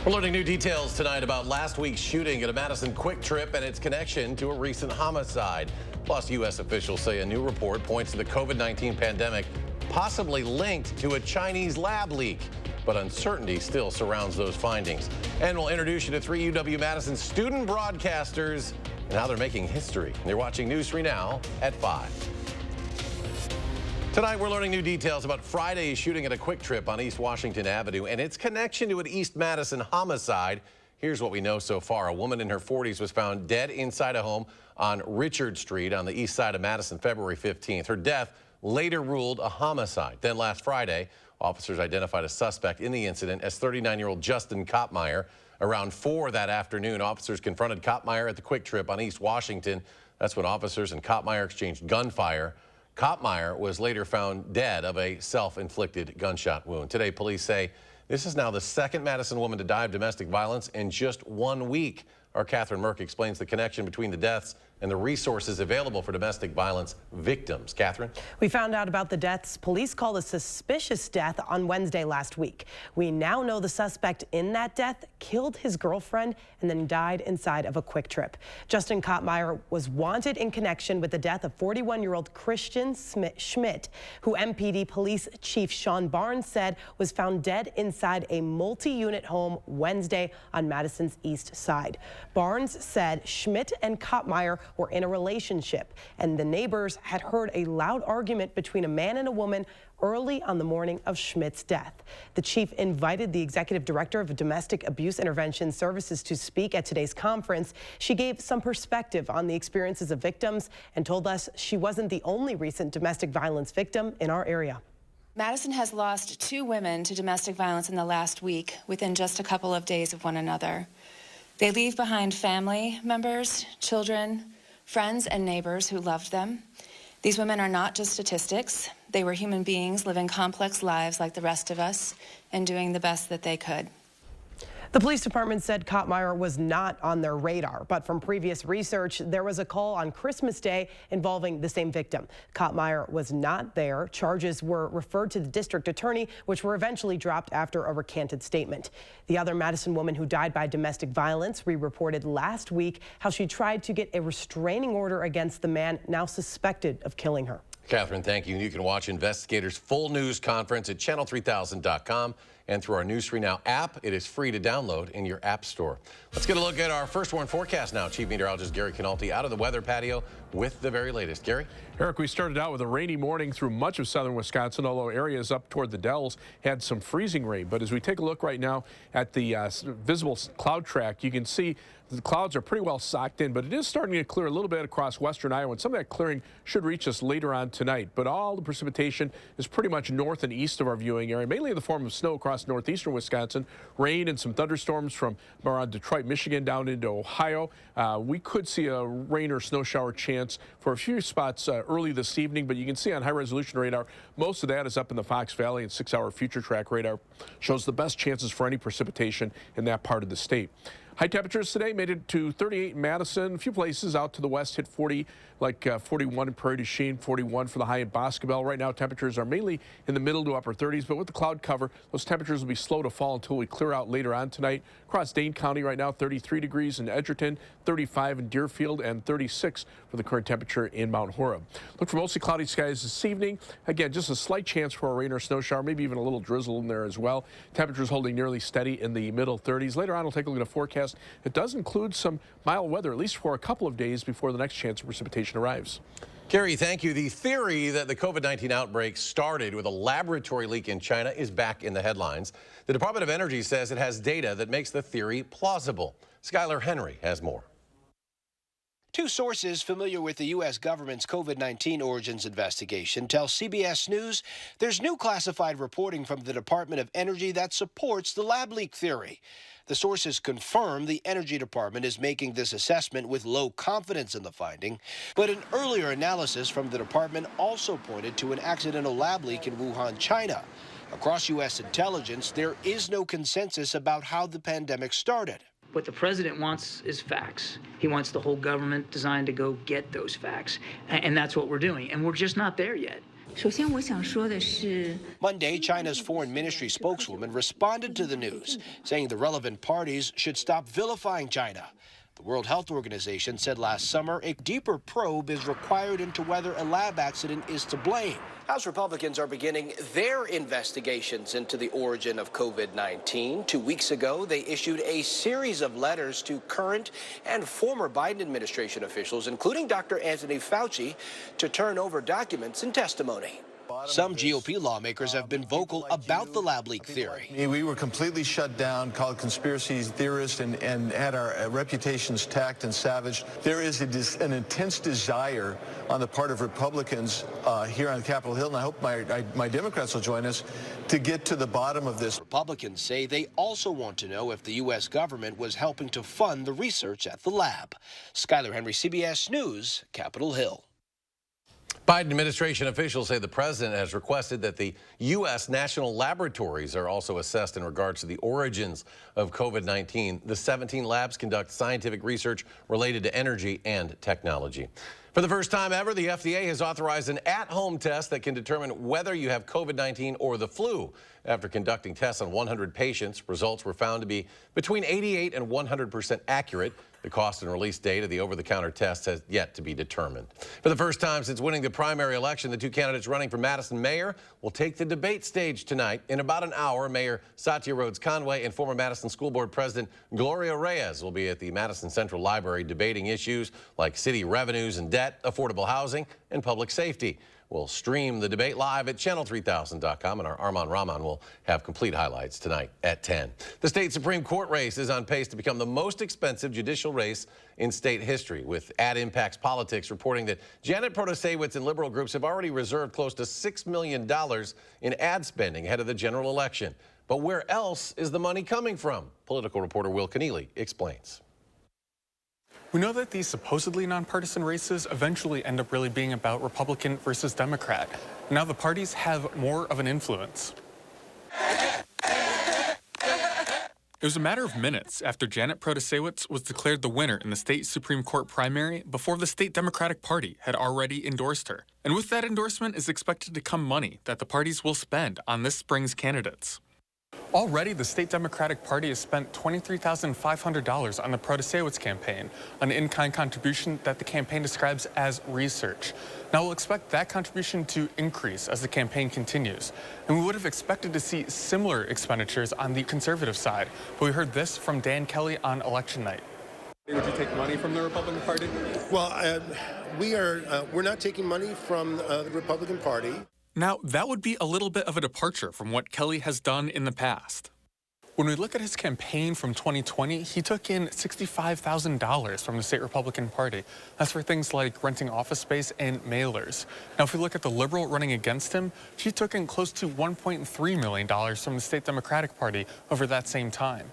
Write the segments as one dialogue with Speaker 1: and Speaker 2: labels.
Speaker 1: We're learning new details tonight about last week's shooting at a Madison Quick Trip and its connection to a recent homicide. Plus, U.S. officials say a new report points to the COVID-19 pandemic possibly linked to a Chinese lab leak. But uncertainty still surrounds those findings. And we'll introduce you to 3 UW-Madison student broadcasters and how they're making history. You're watching News 3 Now at 5. Tonight, we're learning new details about Friday's shooting at a Quick Trip on East Washington Avenue and its connection to an East Madison homicide. Here's what we know so far. A woman in her 40s was found dead inside a home on Richard Street on the east side of Madison, February 15th. Her death later ruled a homicide. Then last Friday, officers identified a suspect in the incident as 39-year-old Justin Koppmeyer. Around 4 that afternoon, officers confronted Koppmeyer at the Quick Trip on East Washington. That's when officers and Koppmeyer exchanged gunfire. Koppmeyer was later found dead of a self-inflicted gunshot wound. Today, police say this is now the second Madison woman to die of domestic violence in just 1 week. Our Catherine Merck explains the connection between the deaths and the resources available for domestic violence victims. Catherine?
Speaker 2: We found out about the deaths police called a suspicious death on Wednesday last week. We now know the suspect in that death killed his girlfriend and then died inside of a Quick Trip. Justin Koppmeyer was wanted in connection with the death of 41-year-old Christian Schmidt, who MPD Police Chief Sean Barnes said was found dead inside a multi-unit home Wednesday on Madison's east side. Barnes said Schmidt and Koppmeyer were in a relationship, and the neighbors had heard a loud argument between a man and a woman early on the morning of Schmidt's death. The chief invited the executive director of Domestic Abuse Intervention Services to speak at today's conference. She gave some perspective on the experiences of victims and told us she wasn't the only recent domestic violence victim in our area.
Speaker 3: Madison has lost 2 women to domestic violence in the last week within just a couple of days of one another. They leave behind family members, children, friends, and neighbors who loved them. These women are not just statistics. They were human beings living complex lives like the rest of us and doing the best that they could.
Speaker 2: The police department said Koppmeyer was not on their radar, but from previous research, there was a call on Christmas Day involving the same victim. Koppmeyer was not there. Charges were referred to the district attorney, which were eventually dropped after a recanted statement. The other Madison woman who died by domestic violence re-reported last week how she tried to get a restraining order against the man now suspected of killing her.
Speaker 1: Catherine, thank you. You can watch investigators' full news conference at channel3000.com and through our News 3 Now app. It is free to download in your app store. Let's get a look at our first warn forecast now. Chief Meteorologist Gary Canalti out of the weather patio with the very latest. Gary?
Speaker 4: Eric, we started out with a rainy morning through much of southern Wisconsin, although areas up toward the Dells had some freezing rain. But as we take a look right now at the visible cloud track, you can see the clouds are pretty well socked in, but it is starting to clear a little bit across western Iowa, and some of that clearing should reach us later on tonight. But all the precipitation is pretty much north and east of our viewing area, mainly in the form of snow across northeastern Wisconsin, rain and some thunderstorms from around Detroit, Michigan down into Ohio. We could see a rain or snow shower chance for a few spots early this evening, but you can see on high-resolution radar, most of that is up in the Fox Valley, and 6-hour future track radar shows the best chances for any precipitation in that part of the state. High temperatures today made it to 38 in Madison. A few places out to the west hit 40, like 41 in Prairie du Chien, 41 for the high in Boscobel. Right now, temperatures are mainly in the middle to upper 30s, but with the cloud cover, those temperatures will be slow to fall until we clear out later on tonight. Across Dane County right now, 33 degrees in Edgerton, 35 in Deerfield, and 36 for the current temperature in Mount Horeb. Look for mostly cloudy skies this evening. Again, just a slight chance for a rain or snow shower, maybe even a little drizzle in there as well. Temperatures holding nearly steady in the middle 30s. Later on, we'll take a look at a forecast. It does include some mild weather, at least for a couple of days before the next chance of precipitation arrives.
Speaker 1: Gary, thank you. The theory that the COVID-19 outbreak started with a laboratory leak in China is back in the headlines. The Department of Energy says it has data that makes the theory plausible. Skylar Henry has more.
Speaker 5: 2 sources familiar with the U.S. government's COVID-19 origins investigation tell CBS News there's new classified reporting from the Department of Energy that supports the lab leak theory. The sources confirm the Energy Department is making this assessment with low confidence in the finding, but an earlier analysis from the department also pointed to an accidental lab leak in Wuhan, China. Across U.S. intelligence, there is no consensus about how the pandemic started.
Speaker 6: What the president wants is facts. He wants the whole government designed to go get those facts. And that's what we're doing. And we're just not there yet.
Speaker 5: Monday, China's foreign ministry spokeswoman responded to the news, saying the relevant parties should stop vilifying China. The World Health Organization said last summer a deeper probe is required into whether a lab accident is to blame. House Republicans are beginning their investigations into the origin of COVID-19. 2 weeks ago, they issued a series of letters to current and former Biden administration officials, including Dr. Anthony Fauci, to turn over documents and testimony. Some GOP lawmakers have been vocal about the lab leak theory.
Speaker 7: We were completely shut down, called conspiracy theorists, and had our reputations tacked and savaged. There is an intense desire on the part of Republicans here on Capitol Hill, and I hope my Democrats will join us, to get to the bottom of this.
Speaker 5: Republicans say they also want to know if the U.S. government was helping to fund the research at the lab. Skyler Henry, CBS News, Capitol Hill.
Speaker 1: Biden administration officials say the president has requested that the U.S. national laboratories are also assessed in regards to the origins of COVID-19. The 17 labs conduct scientific research related to energy and technology. For the first time ever, the FDA has authorized an at-home test that can determine whether you have COVID-19 or the flu. After conducting tests on 100 patients, results were found to be between 88 and 100% accurate. The cost and release date of the over-the-counter test has yet to be determined. For the first time since winning the primary election, the two candidates running for Madison mayor will take the debate stage tonight. In about an hour, Mayor Satya Rhodes Conway and former Madison School Board President Gloria Reyes will be at the Madison Central Library debating issues like city revenues and debt, affordable housing, and public safety. We'll stream the debate live at channel3000.com, and our Armand Rahman will have complete highlights tonight at 10. The state Supreme Court race is on pace to become the most expensive judicial race in state history, with Ad Impacts Politics reporting that Janet Protasewicz and liberal groups have already reserved close to $6 million in ad spending ahead of the general election. But where else is the money coming from? Political reporter Will Keneally explains.
Speaker 8: We know that these supposedly nonpartisan races eventually end up really being about Republican versus Democrat. Now the parties have more of an influence. It was a matter of minutes after Janet Protasewicz was declared the winner in the state Supreme Court primary before the state Democratic Party had already endorsed her. And with that endorsement is expected to come money that the parties will spend on this spring's candidates. Already, the state Democratic Party has spent $23,500 on the Protasewicz campaign, an in-kind contribution that the campaign describes as research. Now, we'll expect that contribution to increase as the campaign continues. And we would have expected to see similar expenditures on the conservative side, but we heard this from Dan Kelly on election night. Would you take money from the Republican Party?
Speaker 9: Well, we're not taking money from the Republican Party.
Speaker 8: Now, that would be a little bit of a departure from what Kelly has done in the past. When we look at his campaign from 2020, he took in $65,000 from the state Republican Party. That's for things like renting office space and mailers. Now, if we look at the liberal running against him, she took in close to $1.3 million from the state Democratic Party over that same time.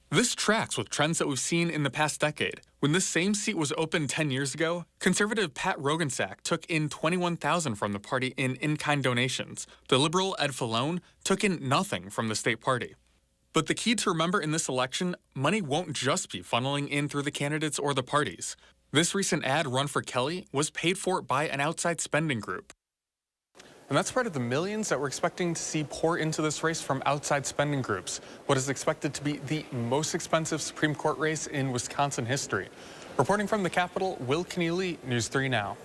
Speaker 8: This tracks with trends that we've seen in the past decade. When this same seat was opened 10 years ago, conservative Pat Rogansack took in $21,000 from the party in-kind donations. The liberal Ed Fallone took in nothing from the state party. But the key to remember in this election, money won't just be funneling in through the candidates or the parties. This recent ad run for Kelly was paid for by an outside spending group. And that's part of the millions that we're expecting to see pour into this race from outside spending groups, what is expected to be the most expensive Supreme Court race in Wisconsin history. Reporting from the Capitol, Will Keneally, News 3 Now.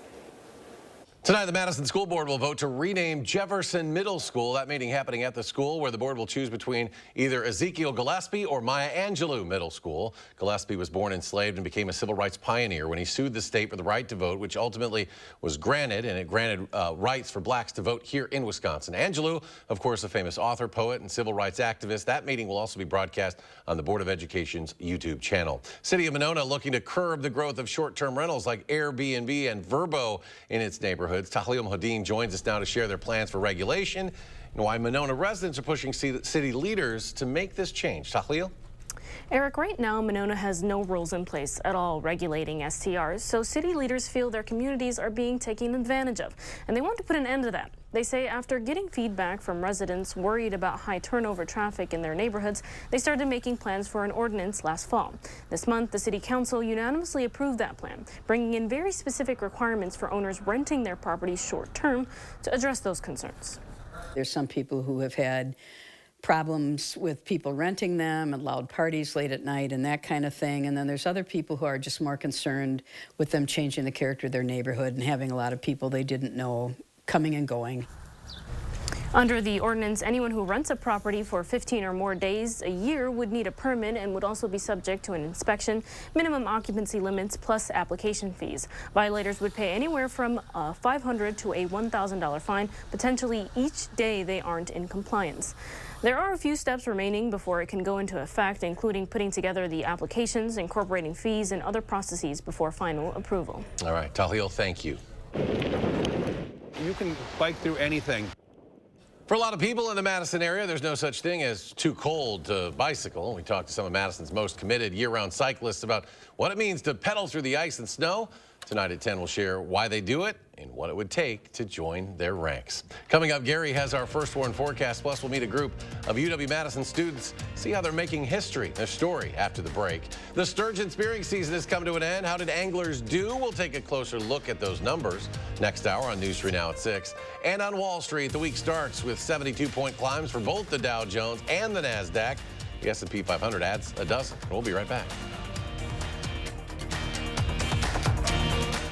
Speaker 1: Tonight, the Madison School Board will vote to rename Jefferson Middle School. That meeting happening at the school where the board will choose between either Ezekiel Gillespie or Maya Angelou Middle School. Gillespie was born enslaved and became a civil rights pioneer when he sued the state for the right to vote, which ultimately was granted, and it granted rights for blacks to vote here in Wisconsin. Angelou, of course, a famous author, poet, and civil rights activist. That meeting will also be broadcast on the Board of Education's YouTube channel. City of Monona looking to curb the growth of short-term rentals like Airbnb and Vrbo in its neighborhood. Tahlia Modine joins us now to share their plans for regulation and why Monona residents are pushing city leaders to make this change. Tahlia?
Speaker 10: Eric, right now, Monona has no rules in place at all regulating STRs, so city leaders feel their communities are being taken advantage of, and they want to put an end to that. They say after getting feedback from residents worried about high turnover traffic in their neighborhoods, they started making plans for an ordinance last fall. This month, the City Council unanimously approved that plan, bringing in very specific requirements for owners renting their properties short-term to address those concerns.
Speaker 11: There's some people who have had problems with people renting them and loud parties late at night and that kind of thing. And then there's other people who are just more concerned with them changing the character of their neighborhood and having a lot of people they didn't know coming and going.
Speaker 10: Under the ordinance, anyone who rents a property for 15 or more days a year would need a permit and would also be subject to an inspection, minimum occupancy limits, plus application fees. Violators would pay anywhere from a $500 to a $1,000 fine, potentially each day they aren't in compliance. There are a few steps remaining before it can go into effect, including putting together the applications, incorporating fees, and other processes before final approval.
Speaker 1: All right, Tahil, thank you.
Speaker 12: You can bike through anything.
Speaker 1: For a lot of people in the Madison area, there's no such thing as too cold to bicycle. We talked to some of Madison's most committed year-round cyclists about what it means to pedal through the ice and snow. Tonight at 10, we'll share why they do it and what it would take to join their ranks. Coming up, Gary has our first warn forecast. Plus, we'll meet a group of UW-Madison students, see how they're making history, their story after the break. The sturgeon spearing season has come to an end. How did anglers do? We'll take a closer look at those numbers next hour on News 3 Now at 6. And on Wall Street, the week starts with 72-point climbs for both the Dow Jones and the NASDAQ. The S&P 500 adds a dozen. We'll be right back.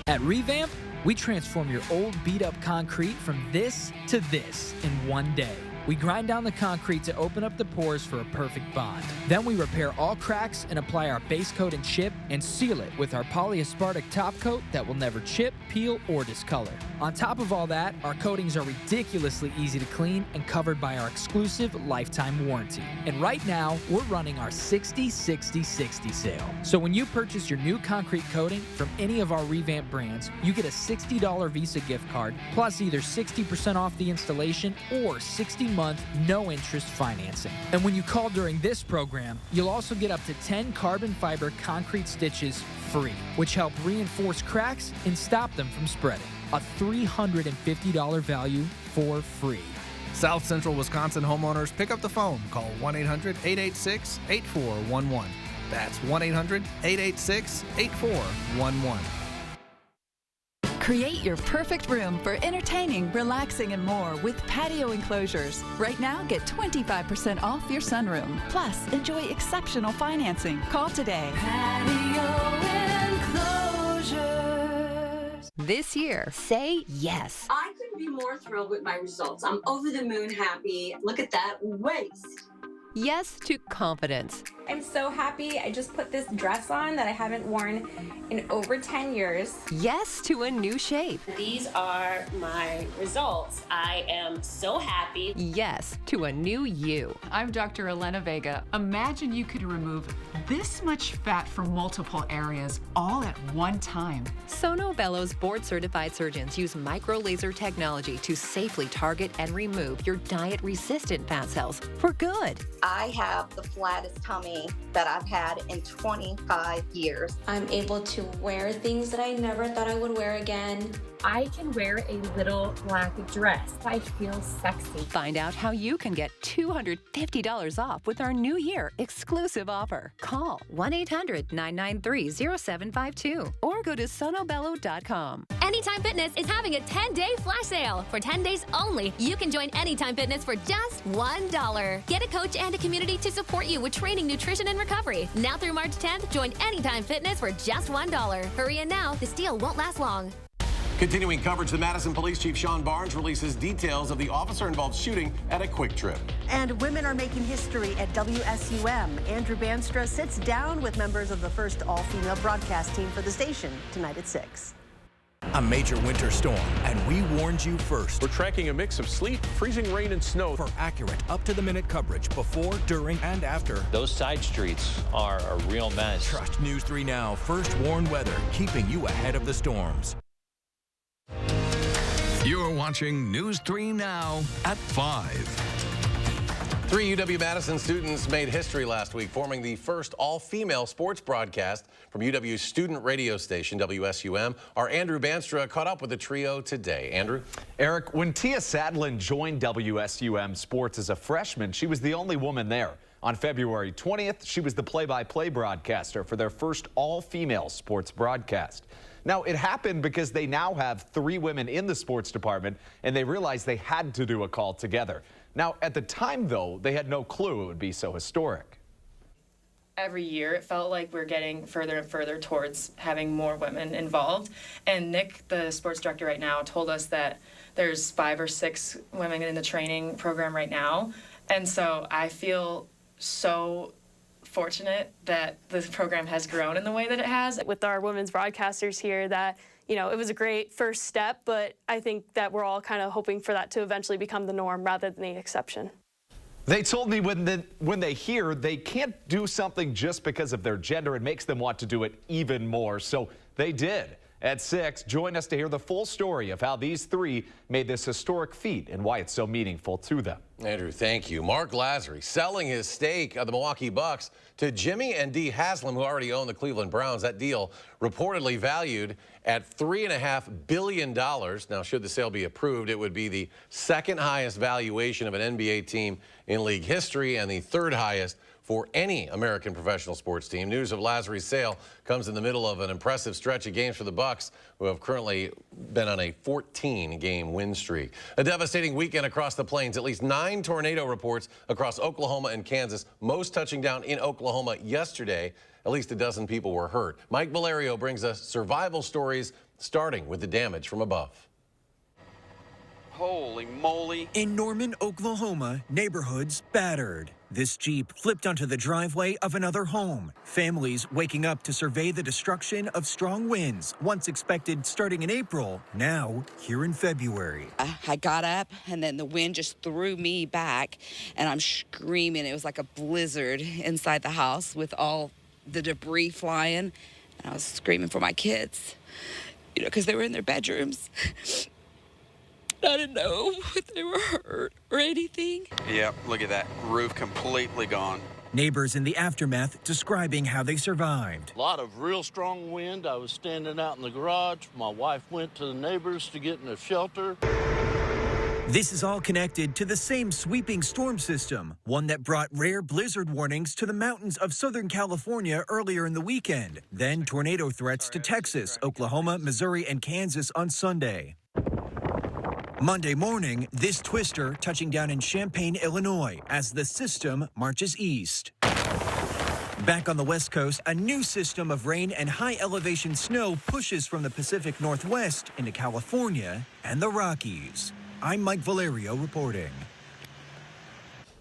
Speaker 13: At Revamp, we transform your old beat-up concrete from this to this in one day. We grind down the concrete to open up the pores for a perfect bond. Then we repair all cracks and apply our base coat and chip and seal it with our polyaspartic top coat that will never chip, peel, or discolor. On top of all that, our coatings are ridiculously easy to clean and covered by our exclusive lifetime warranty. And right now, we're running our 60-60-60 sale. So when you purchase your new concrete coating from any of our Revamp brands, you get a $60 Visa gift card, plus either 60% off the installation or 60-month no-interest financing. And when you call during this program, you'll also get up to 10 carbon fiber concrete stitches free, which help reinforce cracks and stop them from spreading. A $350 value for free.
Speaker 14: South Central Wisconsin homeowners, pick up the phone. Call 1-800-886-8411. That's 1-800-886-8411.
Speaker 15: Create your perfect room for entertaining, relaxing, and more with patio enclosures. Right now, get 25% off your sunroom. Plus, enjoy exceptional financing. Call today.
Speaker 16: Patio enclosures.
Speaker 17: This year, say yes.
Speaker 18: I couldn't be more thrilled with my results. I'm over the moon happy. Look at that waist.
Speaker 17: Yes to confidence.
Speaker 19: I'm so happy I just put this dress on that I haven't worn in over 10 years.
Speaker 17: Yes to a new shape.
Speaker 20: These are my results. I am so happy.
Speaker 17: Yes to a new you.
Speaker 21: I'm Dr. Elena Vega. Imagine you could remove this much fat from multiple areas all at one time.
Speaker 17: Sono Bello's board-certified surgeons use micro-laser technology to safely target and remove your diet-resistant fat cells for good.
Speaker 22: I have the flattest tummy that I've had in 25 years.
Speaker 19: I'm able to wear things that I never thought I would wear again.
Speaker 23: I can wear a little black dress. I feel sexy.
Speaker 17: Find out how you can get $250 off with our New Year exclusive offer. Call 1-800-993-0752 or go to sonobello.com.
Speaker 24: Anytime Fitness is having a 10-day flash sale. For 10 days only, you can join Anytime Fitness for just $1. Get a coach and a community to support you with training, nutrition, and recovery. Now through March 10th, join Anytime Fitness for just $1. Hurry in now. This deal won't last long.
Speaker 1: Continuing coverage, the Madison Police Chief Sean Barnes releases details of the officer-involved shooting at a Quick Trip.
Speaker 25: And women are making history at WSUM. Andrew Banstra sits down with members of the first all-female broadcast team for the station tonight at 6.
Speaker 26: A major winter storm, and we warned you first.
Speaker 4: We're tracking a mix of sleet, freezing rain, and snow.
Speaker 26: For accurate, up-to-the-minute coverage before, during, and after.
Speaker 27: Those side streets are a real mess.
Speaker 26: Trust News 3 Now, first warned weather, keeping you ahead of the storms.
Speaker 28: You're watching News 3 Now at 5.
Speaker 1: 3 UW-Madison students made history last week, forming the first all-female sports broadcast from UW's student radio station, WSUM. Our Andrew Banstra caught up with the trio today. Andrew?
Speaker 2: Eric, when Tia Sadlin joined WSUM Sports as a freshman, she was the only woman there. On February 20th, she was the play-by-play broadcaster for their first all-female sports broadcast. Now, it happened because they now have 3 women in the sports department, and they realized they had to do a call together. Now, at the time, though, they had no clue it would be so historic.
Speaker 3: Every year, it felt like we're getting further and further towards having more women involved. And Nick, the sports director right now, told us that there's 5 or 6 women in the training program right now. And so I feel so fortunate that this program has grown in the way that it has.
Speaker 5: With our women's broadcasters here, that it was a great first step, but I think that we're all kind of hoping for that to eventually become the norm rather than the exception.
Speaker 2: They told me when they hear they can't do something just because of their gender, it makes them want to do it even more. So they did. At 6, join us to hear the full story of how these 3 made this historic feat and why it's so meaningful to them.
Speaker 1: Andrew, thank you. Mark Lazary selling his stake of the Milwaukee Bucks to Jimmy and Dee Haslam, who already own the Cleveland Browns. That deal reportedly valued at $3.5 billion. Now, should the sale be approved, it would be the second highest valuation of an NBA team in league history and the 3rd highest for any American professional sports team. News of Lazary's sale comes in the middle of an impressive stretch of games for the Bucks, who have currently been on a 14-game win streak. A devastating weekend across the plains. At least 9 tornado reports across Oklahoma and Kansas, most touching down in Oklahoma yesterday. At least a dozen people were hurt. Mike Valerio brings us survival stories, starting with the damage from above.
Speaker 6: Holy moly.
Speaker 7: In Norman, Oklahoma, neighborhoods battered. This Jeep flipped onto the driveway of another home. Families waking up to survey the destruction of strong winds, once expected starting in April, now here in February.
Speaker 8: I got up and then the wind just threw me back and I'm screaming. It was like a blizzard inside the house with all the debris flying. And I was screaming for my kids, because they were in their bedrooms. I didn't know if they were hurt or anything.
Speaker 6: Yep, look at that. Roof completely gone.
Speaker 7: Neighbors in the aftermath describing how they survived.
Speaker 9: A lot of real strong wind. I was standing out in the garage. My wife went to the neighbors to get in a shelter.
Speaker 7: This is all connected to the same sweeping storm system, one that brought rare blizzard warnings to the mountains of Southern California earlier in the weekend. Then tornado threats to Texas, Oklahoma, Missouri, and Kansas on Sunday. Monday morning, this twister touching down in Champaign, Illinois, as the system marches east. Back on the West Coast, a new system of rain and high-elevation snow pushes from the Pacific Northwest into California and the Rockies. I'm Mike Valerio reporting.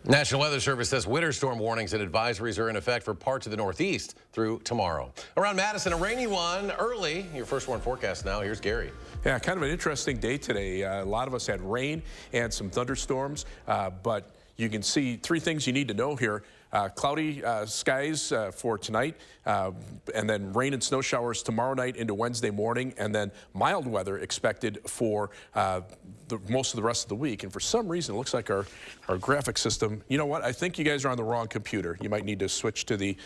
Speaker 1: National Weather Service says winter storm warnings and advisories are in effect for parts of the Northeast through tomorrow. Around Madison, a rainy one early. Your first warn forecast now. Here's Gary.
Speaker 4: Yeah, kind of an interesting day today. A lot of us had rain and some thunderstorms, but you can see 3 things you need to know here. Cloudy skies for tonight, and then rain and snow showers tomorrow night into Wednesday morning, and then mild weather expected for most of the rest of the week. And for some reason, it looks like our graphic system, you know what? I think you guys are on the wrong computer. You might need to switch to the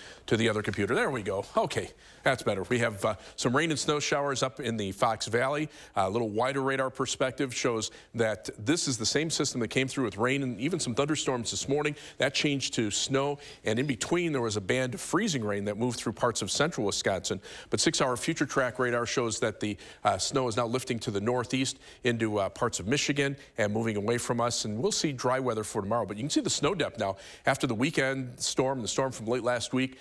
Speaker 4: other computer. There we go. Okay, that's better. We have some rain and snow showers up in the Fox Valley. A little wider radar perspective shows that this is the same system that came through with rain and even some thunderstorms this morning. That changed to snow, and in between there was a band of freezing rain that moved through parts of central Wisconsin. But 6-hour future track radar shows that the snow is now lifting to the northeast into parts of Michigan and moving away from us, and we'll see dry weather for tomorrow. But you can see the snow depth now after the weekend storm, the storm from late last week.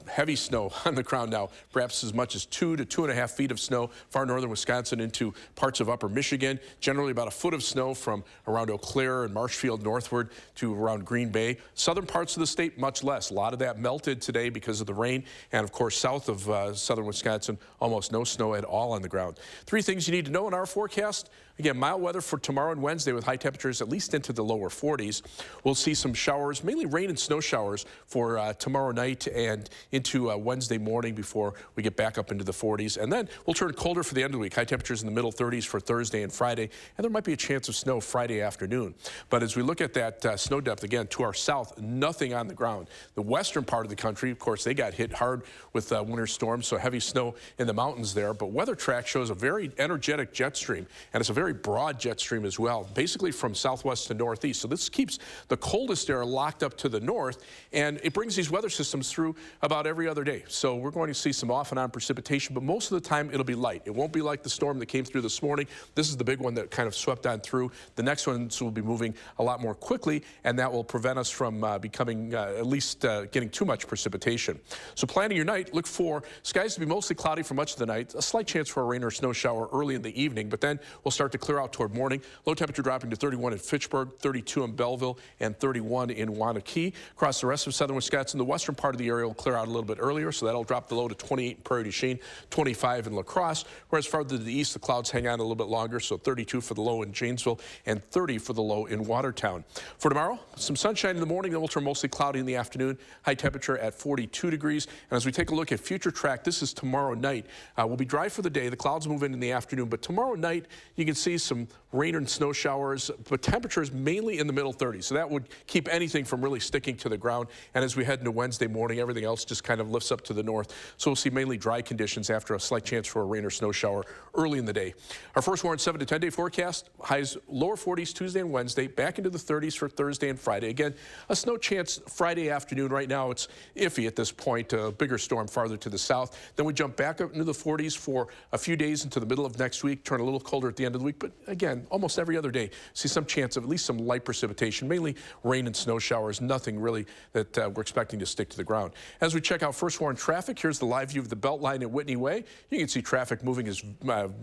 Speaker 4: Heavy snow on the ground now, perhaps as much as 2 to 2.5 feet of snow far northern Wisconsin into parts of upper Michigan. Generally about a foot of snow from around Eau Claire and Marshfield northward to around Green Bay. Southern parts of the state state, much less. A lot of that melted today because of the rain. And, of course, south of southern Wisconsin, almost no snow at all on the ground. 3 things you need to know in our forecast. Again, mild weather for tomorrow and Wednesday with high temperatures at least into the lower 40s. We'll see some showers, mainly rain and snow showers for tomorrow night and into Wednesday morning before we get back up into the 40s. And then we'll turn colder for the end of the week. High temperatures in the middle 30s for Thursday and Friday. And there might be a chance of snow Friday afternoon. But as we look at that snow depth, again, to our south, nothing on the ground. The western part of the country, of course, they got hit hard with winter storms, so heavy snow in the mountains there. But Weather Track shows a very energetic jet stream, and it's a very broad jet stream as well, basically from southwest to northeast. So this keeps the coldest air locked up to the north, and it brings these weather systems through about every other day. So we're going to see some off and on precipitation, but most of the time it'll be light. It won't be like the storm that came through this morning. This is the big one that kind of swept on through. The next ones will be moving a lot more quickly, and that will prevent us from becoming at least getting too much precipitation. So planning your night, look for skies to be mostly cloudy for much of the night, a slight chance for a rain or snow shower early in the evening, but then we'll start to clear out toward morning. Low temperature dropping to 31 in Fitchburg, 32 in Belleville, and 31 in Wanakee. Across the rest of southern Wisconsin, the western part of the area will clear out a little bit earlier, so that'll drop the low to 28 in Prairie du Chien, 25 in La Crosse, whereas farther to the east, the clouds hang on a little bit longer, so 32 for the low in Janesville and 30 for the low in Watertown. For tomorrow, some sunshine in the morning, then we'll turn mostly cloudy in the afternoon, high temperature at 42 degrees. And as we take a look at future track, this is tomorrow night. We'll be dry for the day. The clouds move in the afternoon, but tomorrow night, you can see some rain and snow showers, but temperatures mainly in the middle 30s. So that would keep anything from really sticking to the ground. And as we head into Wednesday morning, everything else just kind of lifts up to the north. So we'll see mainly dry conditions after a slight chance for a rain or snow shower early in the day. Our first warned 7 to 10 day forecast, highs lower 40s Tuesday and Wednesday, back into the 30s for Thursday and Friday. Again, a snow chance Friday afternoon. Right now it's iffy at this point, a bigger storm farther to the south. Then we jump back up into the 40s for a few days into the middle of next week, turn a little colder at the end of the week. But again, almost every other day, see some chance of at least some light precipitation, mainly rain and snow showers, nothing really that we're expecting to stick to the ground. As we check out first warned traffic, here's the live view of the Beltline at Whitney Way. You can see traffic moving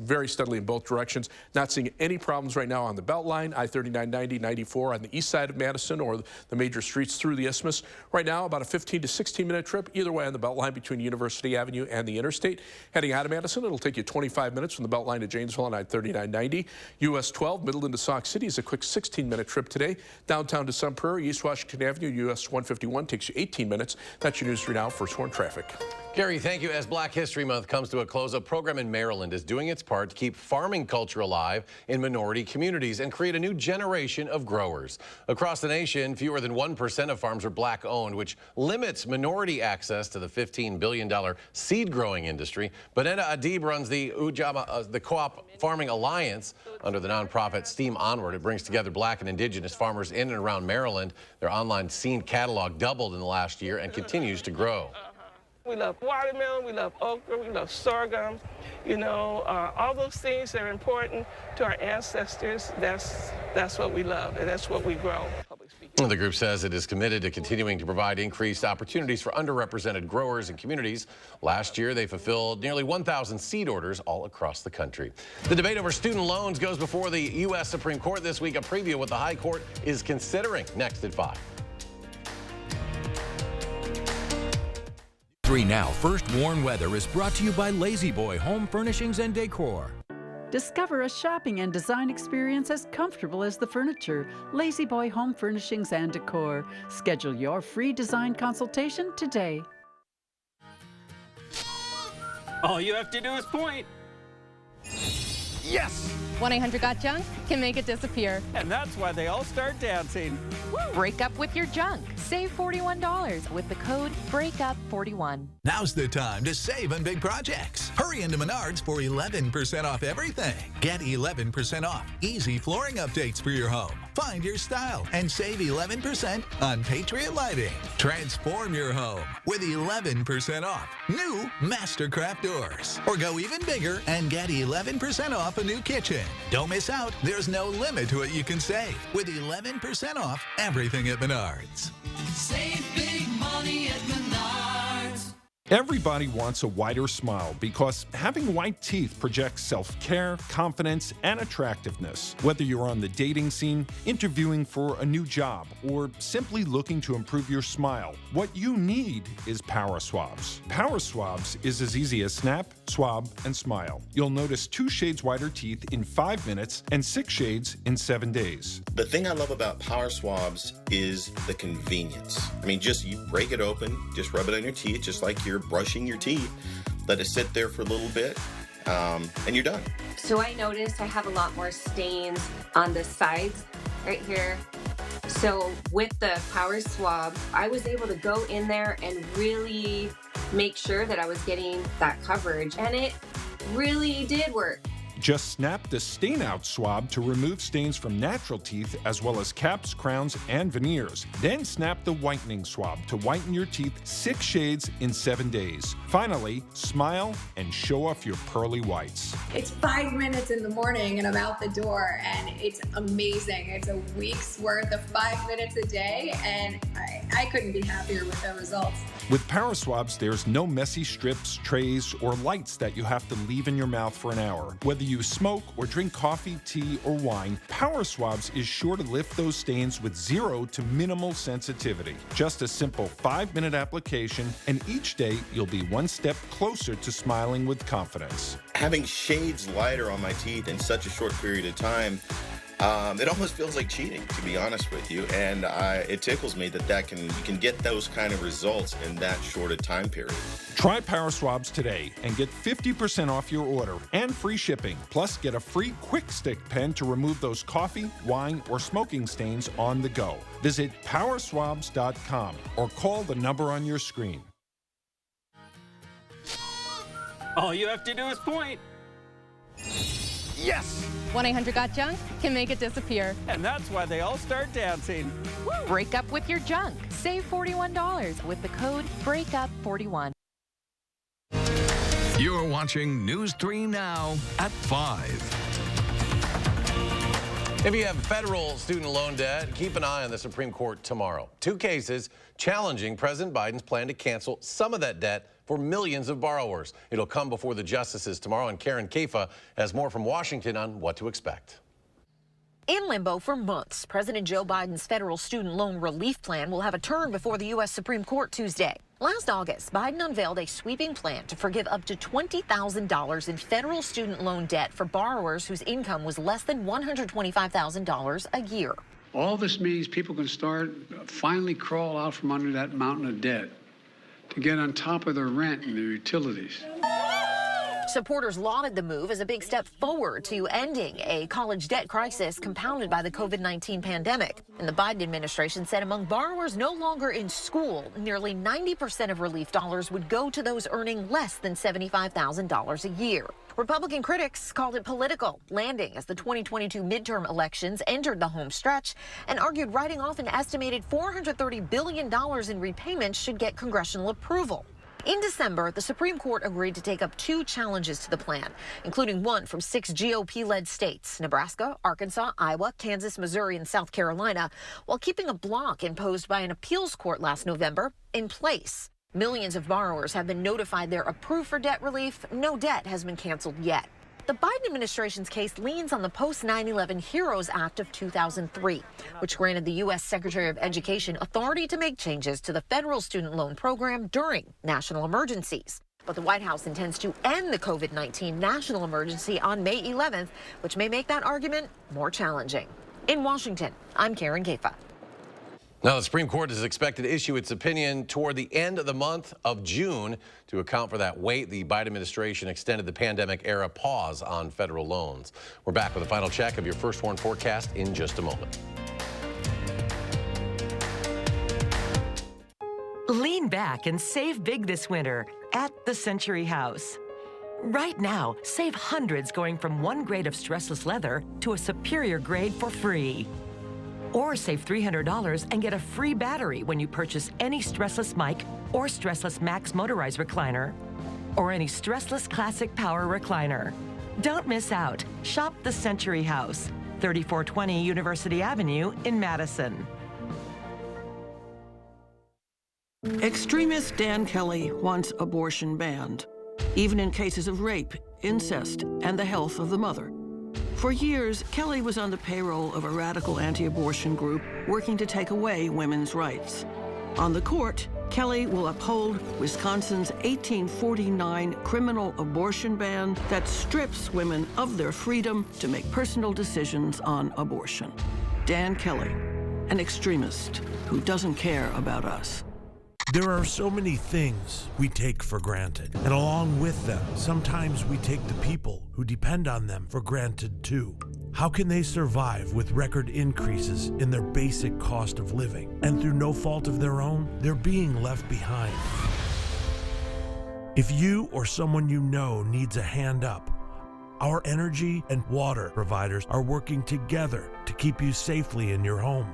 Speaker 4: very steadily in both directions. Not seeing any problems right now on the Beltline, I-39, 90, 94 on the east side of Madison or the major streets through the Isthmus. Right now, about a 15 to 16-minute trip either way on the Beltline between University Avenue and the interstate. Heading out of Madison, it'll take you 25 minutes from the Beltline to Janesville on I-39, 90. US 12, Middleton to Sauk City is a quick 16-minute trip today. Downtown to Sun Prairie, East Washington Avenue, US 151 takes you 18 minutes. That's your news for now. First warned traffic.
Speaker 1: Gary, thank you. As Black History Month comes to a close, a program in Maryland is doing its part to keep farming culture alive in minority communities and create a new generation of growers. Across the nation, fewer than 1% of farms are Black-owned, which limits minority access to the $15 billion seed growing industry. Benetta Adib runs the the Co-op Farming Alliance under the nonprofit Steam Onward. It brings together Black and Indigenous farmers in and around Maryland. Their online seed catalog doubled in the last year and continues to grow.
Speaker 10: We love watermelon, we love okra, we love sorghum, you know, all those things that are important to our ancestors. That's what we love, and that's what we grow.
Speaker 1: The group says it is committed to continuing to provide increased opportunities for underrepresented growers and communities. Last year, they fulfilled nearly 1,000 seed orders all across the country. The debate over student loans goes before the U.S. Supreme Court this week. A preview of what the High Court is considering next at 5.
Speaker 26: 3 Now First Warn Weather is brought to you by Lazy Boy Home Furnishings and Decor.
Speaker 11: Discover a shopping and design experience as comfortable as the furniture. Lazy Boy Home Furnishings and Decor. Schedule your free design consultation today.
Speaker 12: All you have to do is point. Yes!
Speaker 13: 1-800-GOT-JUNK can make it disappear.
Speaker 12: And that's why they all start dancing.
Speaker 17: Break up with your junk. Save $41 with the code BREAKUP41.
Speaker 14: Now's the time to save on big projects. Hurry into Menards for 11% off everything. Get 11% off easy flooring updates for your home. Find your style and save 11% on Patriot Lighting. Transform your home with 11% off new Mastercraft doors. Or go even bigger and get 11% off a new kitchen. Don't miss out. There's no limit to what you can save with 11% off everything at Menards.
Speaker 15: Save big money at Menards. Everybody wants a whiter smile because having white teeth projects self-care, confidence, and attractiveness. Whether you're on the dating scene, interviewing for a new job, or simply looking to improve your smile, what you need is Power Swabs. Power Swabs is as easy as snap, swab, and smile. You'll notice 2 shades whiter teeth in 5 minutes and 6 shades in 7 days.
Speaker 16: The thing I love about Power Swabs is the convenience. I mean, just you break it open, just rub it on your teeth, just like you're brushing your teeth, let it sit there for a little bit, and you're done.
Speaker 18: So I noticed I have a lot more stains on the sides right here. So with the Power Swab, I was able to go in there and really make sure that I was getting that coverage, and it really did work.
Speaker 15: Just snap the stain out swab to remove stains from natural teeth as well as caps, crowns, and veneers. Then snap the whitening swab to whiten your teeth 6 shades in 7 days. Finally, smile and show off your pearly whites.
Speaker 19: It's 5 minutes in the morning and I'm out the door, and it's amazing. It's a week's worth of 5 minutes a day, and I couldn't be happier with the results.
Speaker 15: With Power Swabs, there's no messy strips, trays, or lights that you have to leave in your mouth for an hour. Whether you smoke or drink coffee, tea, or wine, Power Swabs is sure to lift those stains with 0 to minimal sensitivity. Just a simple 5-minute application, and each day you'll be 1 step closer to smiling with confidence.
Speaker 16: Having shades lighter on my teeth in such a short period of time, it almost feels like cheating, to be honest with you, and it tickles me that you can get those kind of results in that short a time period.
Speaker 15: Try Power Swabs today and get 50% off your order and free shipping. Plus, get a free Quick Stick pen to remove those coffee, wine, or smoking stains on the go. Visit powerswabs.com or call the number on your screen.
Speaker 12: All you have to do is point.
Speaker 13: Yes! 1-800-GOT-JUNK can make it disappear.
Speaker 12: And that's why they all start dancing.
Speaker 17: Break up with your junk. Save $41 with the code BREAKUP41.
Speaker 26: You're watching News 3 Now at 5.
Speaker 1: If you have federal student loan debt, keep an eye on the Supreme Court tomorrow. 2 cases challenging President Biden's plan to cancel some of that debt for millions of borrowers. It'll come before the justices tomorrow, and Karen Kaifa has more from Washington on what to expect.
Speaker 20: In limbo for months, President Joe Biden's federal student loan relief plan will have a turn before the U.S. Supreme Court Tuesday. Last August, Biden unveiled a sweeping plan to forgive up to $20,000 in federal student loan debt for borrowers whose income was less than $125,000 a year.
Speaker 21: All this means people can finally crawl out from under that mountain of debt to get on top of their rent and their utilities.
Speaker 20: Supporters lauded the move as a big step forward to ending a college debt crisis compounded by the COVID-19 pandemic. And the Biden administration said among borrowers no longer in school, nearly 90% of relief dollars would go to those earning less than $75,000 a year. Republican critics called it political landing as the 2022 midterm elections entered the home stretch and argued writing off an estimated $430 billion in repayments should get congressional approval. In December, the Supreme Court agreed to take up 2 challenges to the plan, including one from 6 GOP-led states, Nebraska, Arkansas, Iowa, Kansas, Missouri, and South Carolina, while keeping a block imposed by an appeals court last November in place. Millions of borrowers have been notified they're approved for debt relief. No debt has been canceled yet. The Biden administration's case leans on the post-9/11 HEROES Act of 2003, which granted the U.S. Secretary of Education authority to make changes to the federal student loan program during national emergencies. But the White House intends to end the COVID-19 national emergency on May 11th, which may make that argument more challenging. In Washington, I'm Karen Kaifa.
Speaker 1: Now, the Supreme Court is expected to issue its opinion toward the end of the month of June. To account for that wait, the Biden administration extended the pandemic-era pause on federal loans. We're back with a final check of your First Warn forecast in just a moment.
Speaker 22: Lean back and save big this winter at the Century House. Right now, save hundreds going from one grade of stressless leather to a superior grade for free. Or save $300 and get a free battery when you purchase any stressless mic or stressless max motorized recliner or any stressless classic power recliner. Don't miss out. Shop the Century House, 3420 University Avenue in Madison.
Speaker 2: Extremist Dan Kelly wants abortion banned, even in cases of rape, incest, and the health of the mother. For years, Kelly was on the payroll of a radical anti-abortion group working to take away women's rights. On the court, Kelly will uphold Wisconsin's 1849 criminal abortion ban that strips women of their freedom to make personal decisions on abortion. Dan Kelly, an extremist who doesn't care about us.
Speaker 3: There are so many things we take for granted, and along with them, sometimes we take the people who depend on them for granted too. How can they survive with record increases in their basic cost of living? And through no fault of their own, they're being left behind. If you or someone you know needs a hand up, our energy and water providers are working together to keep you safely in your home.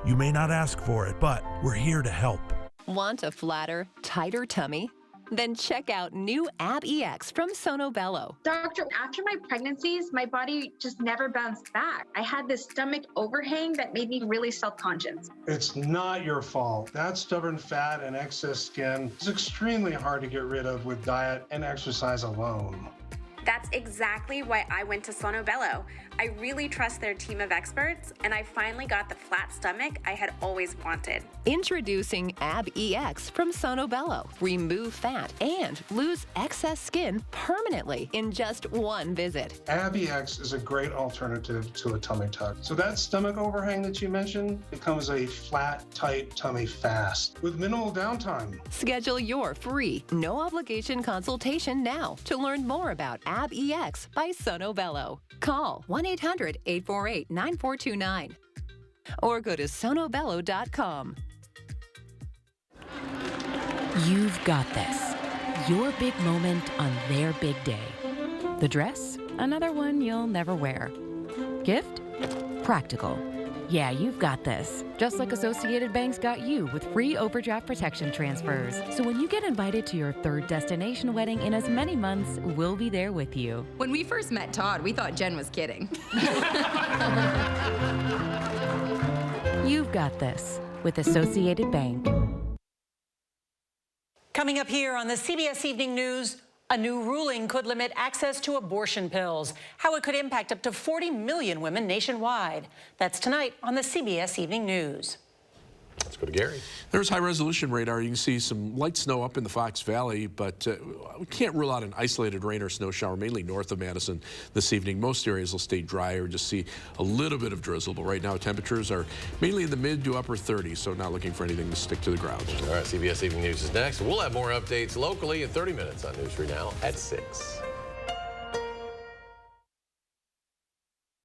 Speaker 3: You may not ask for it, but we're here to help.
Speaker 17: Want a flatter, tighter tummy? Then check out new Ab EX from Sono Bello.
Speaker 5: Doctor, after my pregnancies, my body just never bounced back. I had this stomach overhang that made me really self-conscious.
Speaker 23: It's not your fault. That stubborn fat and excess skin is extremely hard to get rid of with diet and exercise alone.
Speaker 24: That's exactly why I went to Sono Bello. I really trust their team of experts, and I finally got the flat stomach I had always wanted.
Speaker 17: Introducing Ab EX from Sono Bello. Remove fat and lose excess skin permanently in just one visit.
Speaker 23: Ab EX is a great alternative to a tummy tuck. So that stomach overhang that you mentioned becomes a flat, tight tummy fast with minimal downtime.
Speaker 17: Schedule your free, no obligation consultation now to learn more about Ab EX by Sono Bello. Call 1-800-848-9429 or go to sonobello.com.
Speaker 25: You've got this. Your big moment on their big day. The dress? Another one you'll never wear. Gift? Practical. Yeah, you've got this. Just like Associated Bank's got you with free overdraft protection transfers. So when you get invited to your third destination wedding in as many months, we'll be there with you.
Speaker 8: When we first met Todd, we thought Jen was kidding.
Speaker 25: You've got this with Associated Bank.
Speaker 27: Coming up here on the CBS Evening News, a new ruling could limit access to abortion pills, how it could impact up to 40 million women nationwide. That's tonight on the CBS Evening News.
Speaker 1: Let's go to Gary.
Speaker 4: There's high-resolution radar. You can see some light snow up in the Fox Valley, but we can't rule out an isolated rain or snow shower, mainly north of Madison this evening. Most areas will stay dry or just see a little bit of drizzle, but right now temperatures are mainly in the mid to upper 30s, so not looking for anything to stick to the ground.
Speaker 1: All right, CBS Evening News is next. We'll have more updates locally in 30 minutes on News 3 Now at 6.